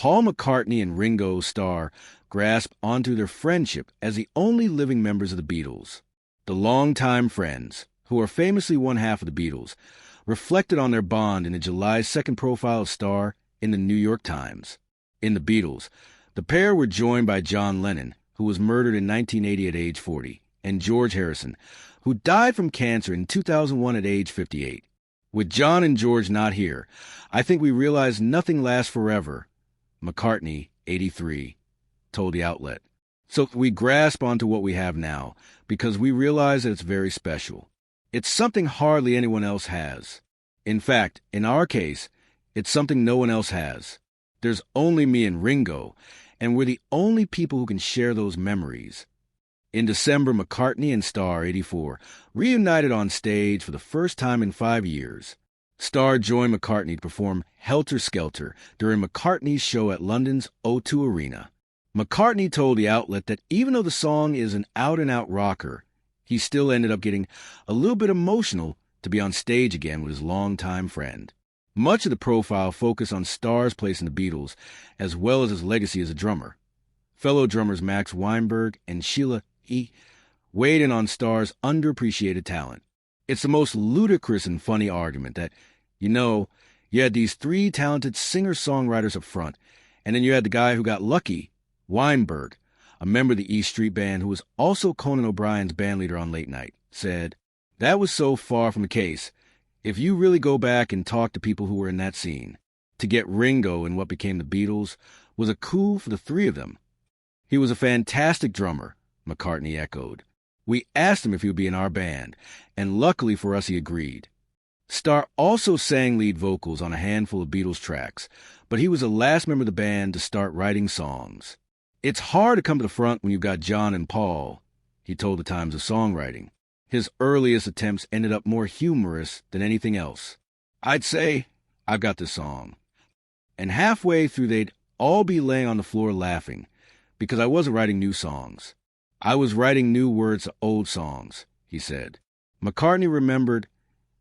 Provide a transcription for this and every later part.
Paul McCartney and Ringo Starr grasped onto their friendship as the only living members of the Beatles. The longtime friends, who are famously one half of the Beatles, reflected on their bond in a July 2nd profile of Starr in the New York Times. In the Beatles, the pair were joined by John Lennon, who was murdered in 1980 at age 40, and George Harrison, who died from cancer in 2001 at age 58. With John and George not here, I think we realize nothing lasts forever, McCartney, 83, told the outlet. So we grasp onto what we have now, because we realize that it's very special. It's something hardly anyone else has. In fact, in our case, it's something no one else has. There's only me and Ringo, and we're the only people who can share those memories. In December, McCartney and Starr, 84, reunited on stage for the first time in 5 years. Starr joined McCartney to perform Helter Skelter during McCartney's show at London's O2 Arena. McCartney told the outlet that even though the song is an out-and-out rocker, he still ended up getting a little bit emotional to be on stage again with his longtime friend. Much of the profile focused on Starr's place in the Beatles, as well as his legacy as a drummer. Fellow drummers Max Weinberg and Sheila E. weighed in on Starr's underappreciated talent. It's the most ludicrous and funny argument that, you had these three talented singer-songwriters up front, and then you had the guy who got lucky, Weinberg, a member of the E Street Band who was also Conan O'Brien's bandleader on Late Night, said, "That was so far from the case. If you really go back and talk to people who were in that scene, to get Ringo in what became the Beatles was a coup for the three of them. He was a fantastic drummer," McCartney echoed. "We asked him if he would be in our band, and luckily for us he agreed." Starr also sang lead vocals on a handful of Beatles tracks, but he was the last member of the band to start writing songs. "It's hard to come to the front when you've got John and Paul," he told the Times of Songwriting. His earliest attempts ended up more humorous than anything else. "I'd say, I've got this song." And halfway through they'd all be laying on the floor laughing, because I wasn't writing new songs. I was writing new words to old songs, he said. McCartney remembered,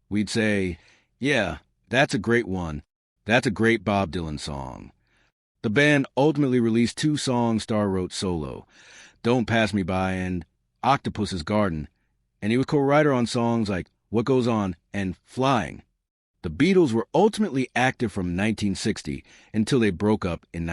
we'd say, "Yeah, that's a great one. That's a great Bob Dylan song." The band ultimately released 2 songs Starr wrote solo, "Don't Pass Me By" and "Octopus's Garden," and he was co-writer on songs like "What Goes On" and "Flying." The Beatles were ultimately active from 1960 until they broke up in